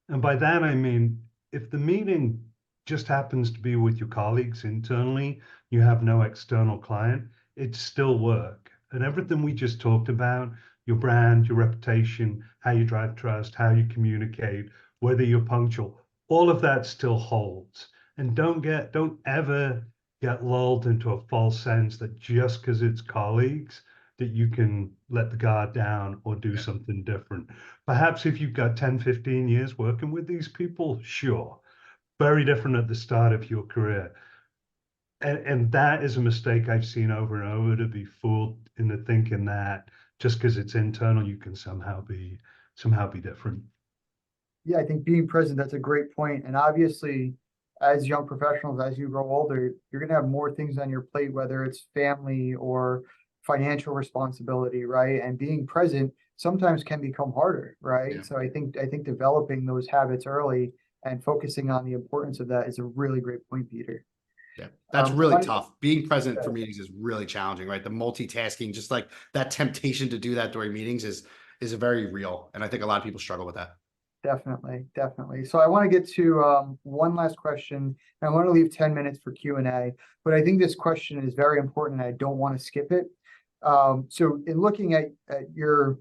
And by that, I mean, if the meeting just happens to be with your colleagues internally, you have no external client, it's still work. And everything we just talked about, your brand, your reputation, how you drive trust, how you communicate, whether you're punctual, all of that still holds. And don't ever get lulled into a false sense that just because it's colleagues, that you can let the guard down or do something different. Perhaps if you've got 10, 15 years working with these people, sure. Very different at the start of your career. And that is a mistake I've seen over and over, to be fooled into thinking that just because it's internal, you can somehow be different. Yeah, I think being present, that's a great point. And obviously, as young professionals, as you grow older, you're going to have more things on your plate, whether it's family or financial responsibility, right? And being present sometimes can become harder, right? Yeah. So I think developing those habits early and focusing on the importance of that is a really great point, Peter. Yeah, that's really One- tough. Being present for meetings is really challenging, right? The multitasking, just like that temptation to do that during meetings is very real. And I think a lot of people struggle with that. Definitely, definitely. So I want to get to one last question. And I want to leave 10 minutes for Q&A, but I think this question is very important and I don't want to skip it. So in looking at your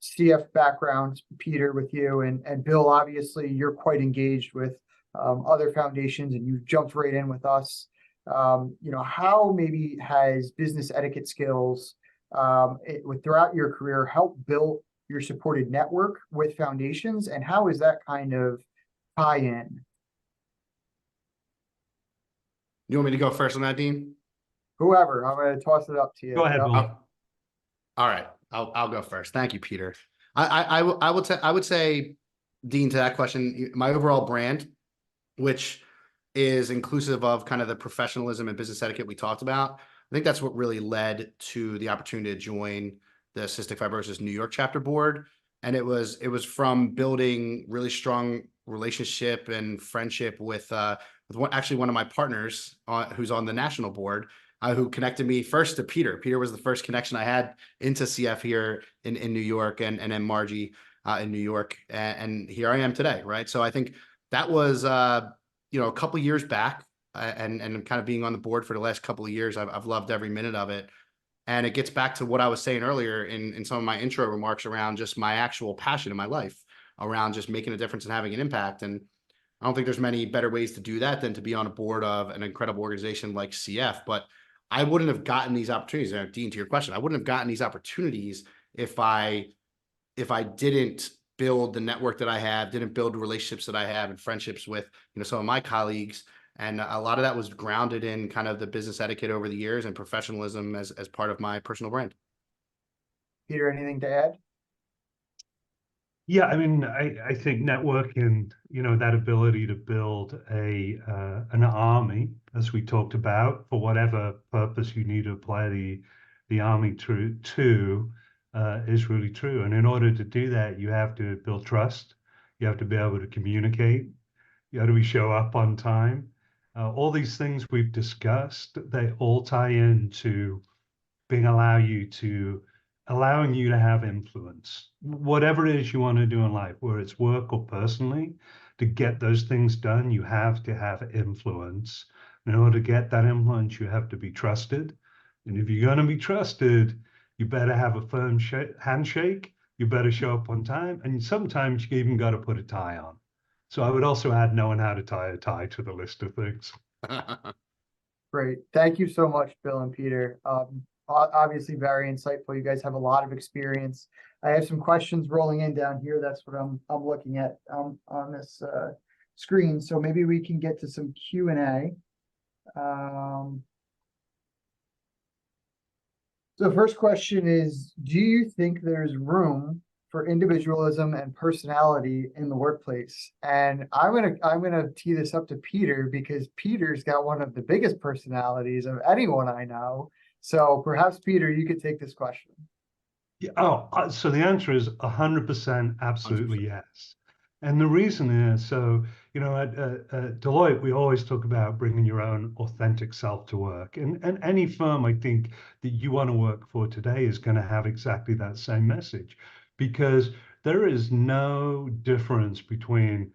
CF background, Peter, with you and Bill, obviously you're quite engaged with other foundations and you've jumped right in with us. You know, how maybe has business etiquette skills throughout your career helped build your supported network with foundations, and how is that kind of tie-in? You want me to go first on that, Dean? Whoever, I'm going to toss it up to you. Go ahead, Yep. Bill. All right, I'll go first. Thank you, Peter. I would say, Dean, to that question, my overall brand, which is inclusive of kind of the professionalism and business etiquette we talked about, I think that's what really led to the opportunity to join the Cystic Fibrosis New York chapter board. And it was from building really strong relationship and friendship with one of my partners who's on the national board, who connected me first to Peter. Peter was the first connection I had into CF here in New York, and then Margie in New York. And here I am today, right? So I think that was, a couple of years back, and kind of being on the board for the last couple of years, I've loved every minute of it. And it gets back to what I was saying earlier in some of my intro remarks around just my actual passion in my life, around just making a difference and having an impact. And I don't think there's many better ways to do that than to be on a board of an incredible organization like CF. But I wouldn't have gotten these opportunities. Dean, to your question, I wouldn't have gotten these opportunities if I didn't build the network that I have, didn't build the relationships that I have and friendships with, some of my colleagues. And a lot of that was grounded in kind of the business etiquette over the years and professionalism as part of my personal brand. Peter, anything to add? Yeah, I mean, I think networking, that ability to build an army, as we talked about, for whatever purpose you need to apply the army to is really true. And in order to do that, you have to build trust. You have to be able to communicate. You have to show up on time. All these things we've discussed, they all tie into allowing you to have influence, whatever it is you want to do in life, whether it's work or personally. To get those things done, you have to have influence. In order to get that influence, you have to be trusted. And if you're going to be trusted, you better have a firm handshake. You better show up on time. And sometimes you even got to put a tie on. So I would also add knowing how to tie a tie to the list of things. Great. Thank you so much, Bill and Peter. Obviously very insightful. You guys have a lot of experience. I have some questions rolling in down here. That's what I'm looking at on this screen. So maybe we can get to some Q&A. So the first question is, do you think there's room for individualism and personality in the workplace? And I'm gonna tee this up to Peter, because Peter's got one of the biggest personalities of anyone I know. So perhaps, Peter, you could take this question. Yeah, so the answer is 100% absolutely 100%. yes. And the reason is, so, you know, at Deloitte, we always talk about bringing your own authentic self to work. And any firm, I think, that you want to work for today is going to have exactly that same message, because there is no difference between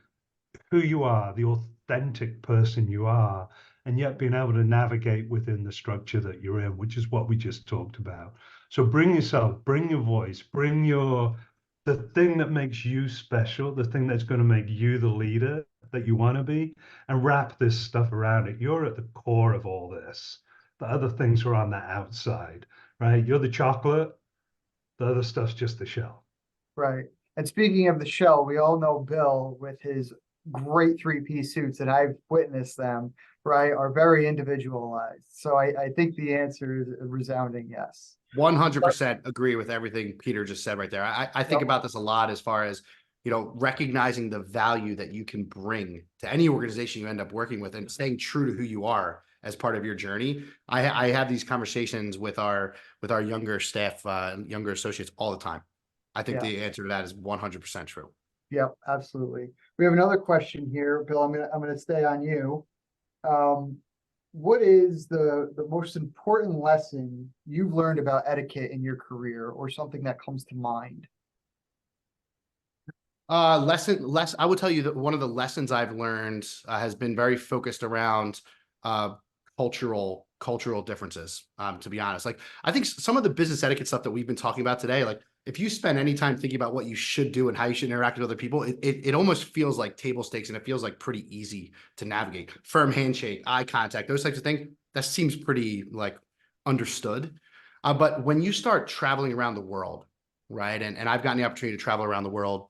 who you are, the authentic person you are, and yet being able to navigate within the structure that you're in, which is what we just talked about. So bring yourself, bring your voice, bring the thing that makes you special, the thing that's going to make you the leader that you want to be, and wrap this stuff around it. You're at the core of all this. The other things are on the outside, right? You're the chocolate, the other stuff's just the shell. Right. And speaking of the shell, we all know Bill with his great three-piece suits, and I've witnessed them, right, are very individualized. So I think the answer is a resounding yes. 100% agree with everything Peter just said right there. I think Yep. about this a lot as far as, you know, recognizing the value that you can bring to any organization you end up working with and staying true to who you are as part of your journey. I have these conversations with our younger staff, younger associates all the time. I think Yeah. the answer to that is 100% true. Yep, absolutely. We have another question here, Bill. I'm gonna stay on you. What is the most important lesson you've learned about etiquette in your career, or something that comes to mind? I would tell you that one of the lessons I've learned has been very focused around cultural differences. To be honest, like I think some of the business etiquette stuff that we've been talking about today, like if you spend any time thinking about what you should do and how you should interact with other people, it almost feels like table stakes, and it feels like pretty easy to navigate. Firm handshake, eye contact, those types of things. That seems pretty like understood. But when you start traveling around the world, right? And I've gotten the opportunity to travel around the world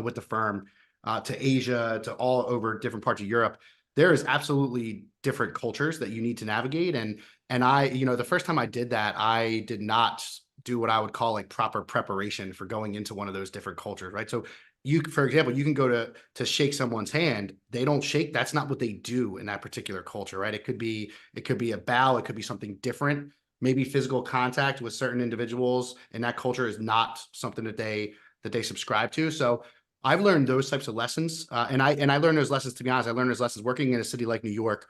with the firm to Asia, to all over different parts of Europe. There is absolutely different cultures that you need to navigate. And I, you know, the first time I did that, I did not do what I would call like proper preparation for going into one of those different cultures, right? So you, for example, you can go to shake someone's hand. They don't shake. That's not what they do in that particular culture, right? It could be a bow. It could be something different. Maybe physical contact with certain individuals in that culture is not something that they subscribe to. So I've learned those types of lessons, and I learned those lessons. To be honest, I learned those lessons working in a city like New York.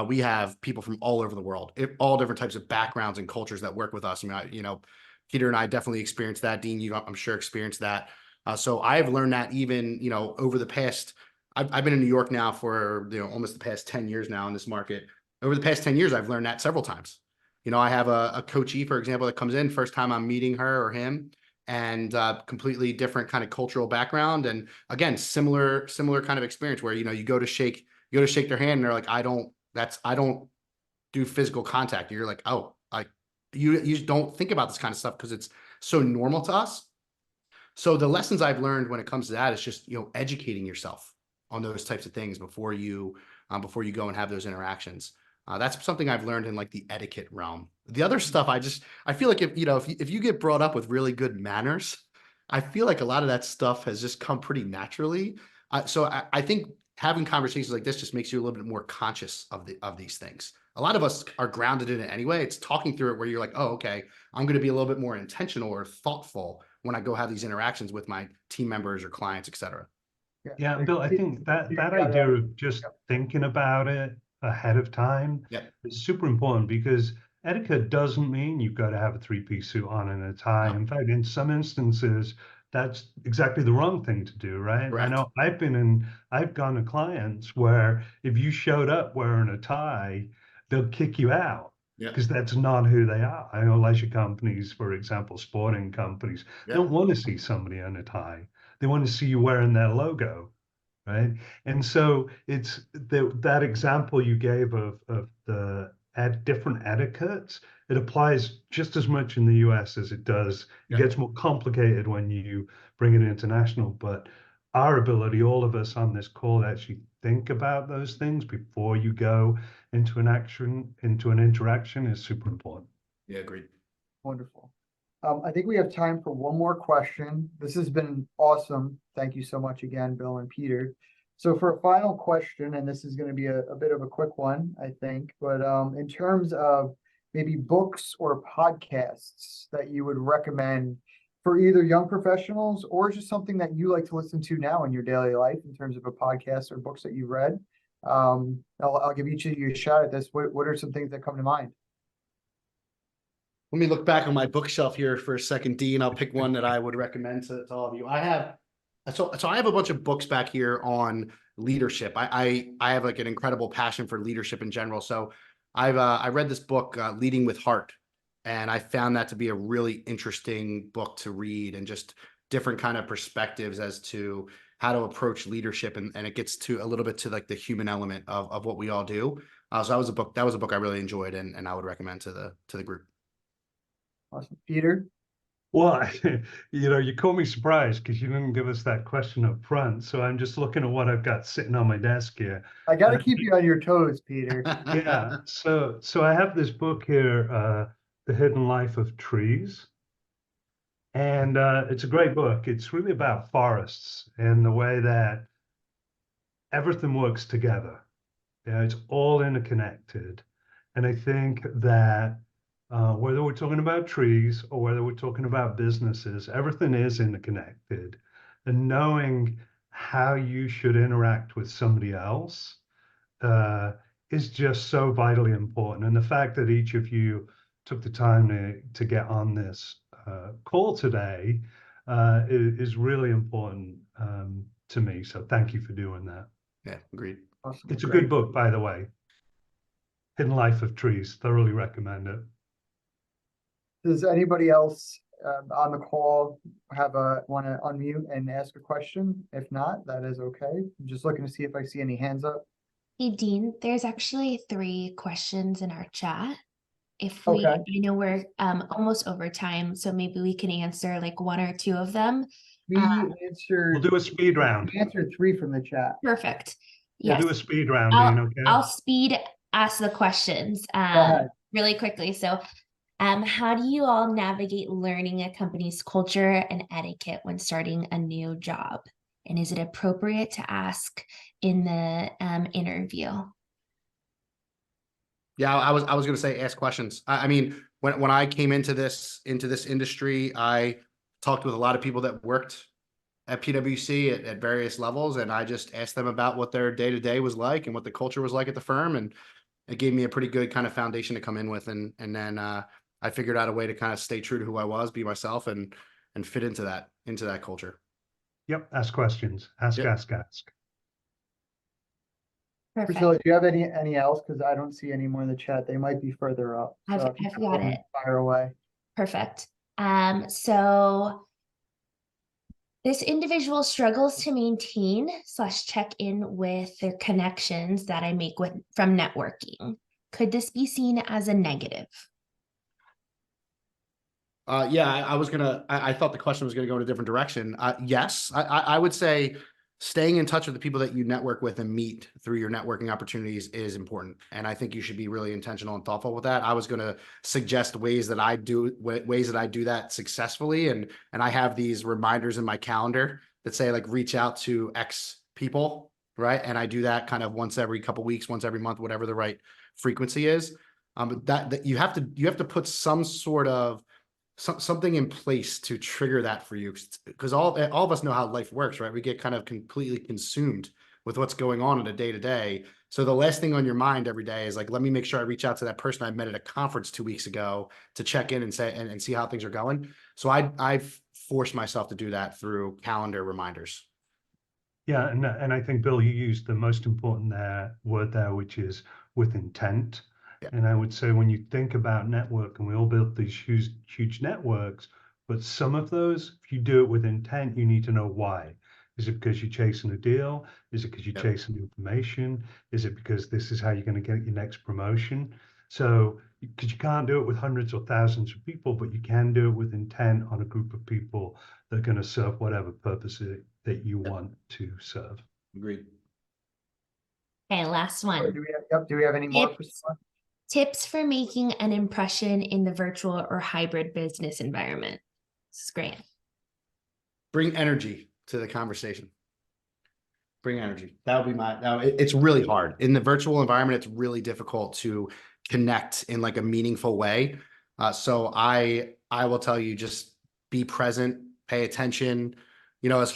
We have people from all over the world, all different types of backgrounds and cultures that work with us. I mean, you know, Peter and I definitely experienced that. Dean, you, I'm sure, experienced that. So I've learned that even, you know, over the past. I've been in New York now for, you know, almost the past 10 years now in this market. Over the past 10 years, I've learned that several times. You know, I have a coachee, for example, that comes in first time I'm meeting her or him, and completely different kind of cultural background, and again similar kind of experience where, you know, you go to shake their hand and they're like, I don't do physical contact. You're like, oh, you just don't think about this kind of stuff because it's so normal to us. So the lessons I've learned when it comes to that is just, you know, educating yourself on those types of things before you go and have those interactions. That's something I've learned in like the etiquette realm. The other stuff, I feel like if you get brought up with really good manners, I feel like a lot of that stuff has just come pretty naturally. So I think having conversations like this just makes you a little bit more conscious of these things. A lot of us are grounded in it anyway. It's talking through it where you're like, oh, okay, I'm going to be a little bit more intentional or thoughtful when I go have these interactions with my team members or clients, et cetera. Yeah, Bill, I think that idea of just thinking about it ahead of time is super important, because etiquette doesn't mean you've got to have a three-piece suit on and a tie. No. In fact, in some instances, that's exactly the wrong thing to do, right? Correct. I know I've gone to clients where if you showed up wearing a tie, they'll kick you out. Because that's not who they are. I know leisure companies, for example, sporting companies, don't want to see somebody in a tie. They want to see you wearing their logo, right? And so it's that example you gave of the different etiquettes. It applies just as much in the US as it does. It gets more complicated when you bring it international, but our ability, all of us on this call, to actually think about those things before you go into an interaction is super important. Yeah, agreed. Wonderful. I think we have time for one more question. This has been awesome. Thank you so much again, Bill and Peter. So for a final question, and this is going to be a bit of a quick one, I think, but in terms of maybe books or podcasts that you would recommend for either young professionals or just something that you like to listen to now in your daily life in terms of a podcast or books that you've read. I'll give each of you a shot at this. What are some things that come to mind? Let me look back on my bookshelf here for a second, Dean. I'll pick one that I would recommend to all of you. I have a bunch of books back here on leadership. I have like an incredible passion for leadership in general. So I read this book, Leading with Heart, and I found that to be a really interesting book to read and just different kind of perspectives as to how to approach leadership. And it gets to a little bit to like the human element of what we all do. So that was a book I really enjoyed and I would recommend to the group. Awesome. Peter? Well, you caught me surprised because you didn't give us that question up front. So I'm just looking at what I've got sitting on my desk here. I got to keep you on your toes, Peter. Yeah. So I have this book here, The Hidden Life of Trees. And it's a great book. It's really about forests and the way that everything works together. Yeah, it's all interconnected. And I think that whether we're talking about trees or whether we're talking about businesses, everything is interconnected. And knowing how you should interact with somebody else is just so vitally important. And the fact that each of you took the time to get on this call today is really important to me. So thank you for doing that. Yeah, agreed. Awesome. It's a Great. good book, by the way. Hidden Life of Trees. Thoroughly recommend it. Does anybody else on the call want to unmute and ask a question? If not, that is okay. I'm just looking to see if I see any hands up. Hey, Dean, there's actually 3 questions in our chat. If Okay. I know we're almost over time, so maybe we can answer like 1 or 2 of them. We answered. We'll do a speed round. We answered 3 from the chat. Perfect. We'll Yes. do a speed round, Dean, okay? I'll speed ask the questions ahead. really quickly. So how do you all navigate learning a company's culture and etiquette when starting a new job? And is it appropriate to ask in the interview? Yeah, I was going to say ask questions. I mean, when I came into this industry, I talked with a lot of people that worked at PwC at various levels, and I just asked them about what their day-to-day was like and what the culture was like at the firm, and it gave me a pretty good kind of foundation to come in with, and then I figured out a way to kind of stay true to who I was, be myself, and fit into that culture. Yep, ask questions. Ask. Perfect. Priscilla, do you have any else? Because I don't see any more in the chat. They might be further up. I've if you have got one, it. Fire away. Perfect. So this individual struggles to maintain / check in with their connections that I make from networking. Could this be seen as a negative? Yeah, I thought the question was gonna go in a different direction. Yes, I would say staying in touch with the people that you network with and meet through your networking opportunities is important. And I think you should be really intentional and thoughtful with that. I was going to suggest ways that I do that successfully. And I have these reminders in my calendar that say like, reach out to X people. Right. And I do that kind of once every couple of weeks, once every month, whatever the right frequency is. That you have to put some sort of something in place to trigger that for you, because all of us know how life works, right? We get kind of completely consumed with what's going on in a day to day. So the last thing on your mind every day is like, let me make sure I reach out to that person I met at a conference 2 weeks ago to check in and say and see how things are going. So I've forced myself to do that through calendar reminders. Yeah, and I think, Bill, you used the most important word there, which is with intent. Yeah. And I would say when you think about network, and we all build these huge networks, but some of those, if you do it with intent, you need to know why. Is it because you're chasing a deal? Is it because you're chasing information? Is it because this is how you're going to get your next promotion? So, because you can't do it with hundreds or thousands of people, but you can do it with intent on a group of people that are going to serve whatever purpose that you want to serve. Agreed. Okay, last Or one. do we have any more? Tips for making an impression in the virtual or hybrid business environment. This is great. Bring energy to the conversation. Bring energy. That would be it's really hard. In the virtual environment, it's really difficult to connect in like a meaningful way. So I will tell you, just be present, pay attention. You know, as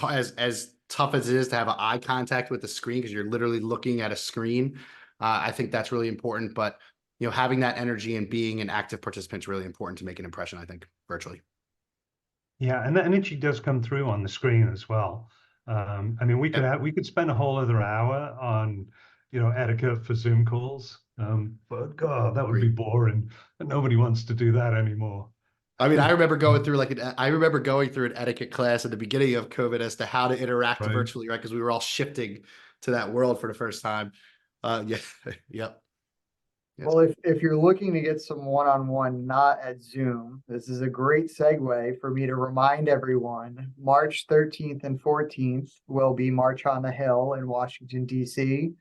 tough as it is to have eye contact with the screen, because you're literally looking at a screen. I think that's really important. But you know, having that energy and being an active participant is really important to make an impression, I think, virtually. Yeah, and the energy does come through on the screen as well. I mean, we could spend a whole other hour on, etiquette for Zoom calls. But God, that would be boring, and nobody wants to do that anymore. I mean, I remember going through an etiquette class at the beginning of COVID as to how to interact virtually, right? Because we were all shifting to that world for the first time. Yeah, yep. Well, if you're looking to get some one-on-one, not at Zoom, this is a great segue for me to remind everyone, March 13th and 14th will be March on the Hill in Washington, D.C.,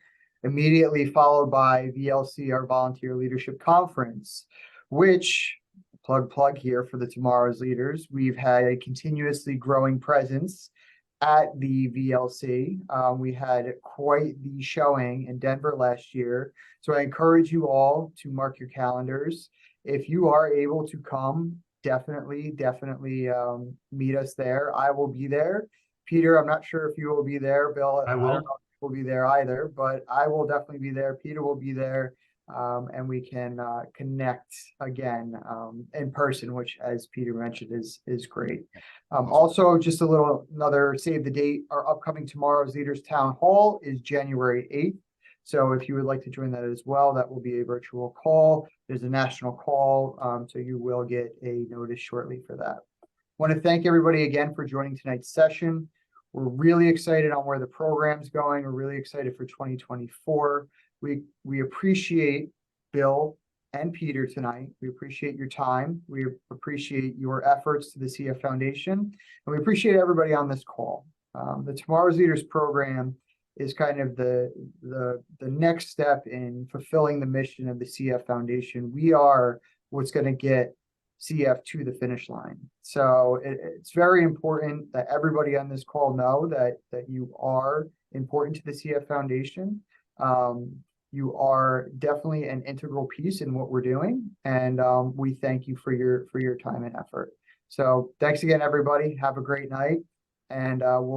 immediately followed by VLC, our Volunteer Leadership Conference, which, plug here for the Tomorrow's Leaders, we've had a continuously growing presence at the VLC. We had quite the showing in Denver last year. So I encourage you all to mark your calendars. If you are able to come, definitely meet us there. I will be there. Peter, I'm not sure if you will be there. Bill, I don't will. know if you will be there either, but I will definitely be there. Peter will be there. And we can connect again in person, which, as Peter mentioned, is great. Also, just another save the date. Our upcoming Tomorrow's Leaders Town Hall is January 8th. So if you would like to join that as well, that will be a virtual call. There's a national call, so you will get a notice shortly for that. I want to thank everybody again for joining tonight's session. We're really excited on where the program's going. We're really excited for 2024. We appreciate Bill and Peter tonight. We appreciate your time. We appreciate your efforts to the CF Foundation, and we appreciate everybody on this call. The Tomorrow's Leaders program is kind of the next step in fulfilling the mission of the CF Foundation. We are what's going to get CF to the finish line. So it's very important that everybody on this call know that you are important to the CF Foundation. You are definitely an integral piece in what we're doing, and we thank you for your time and effort. So thanks again, everybody. Have a great night, and we'll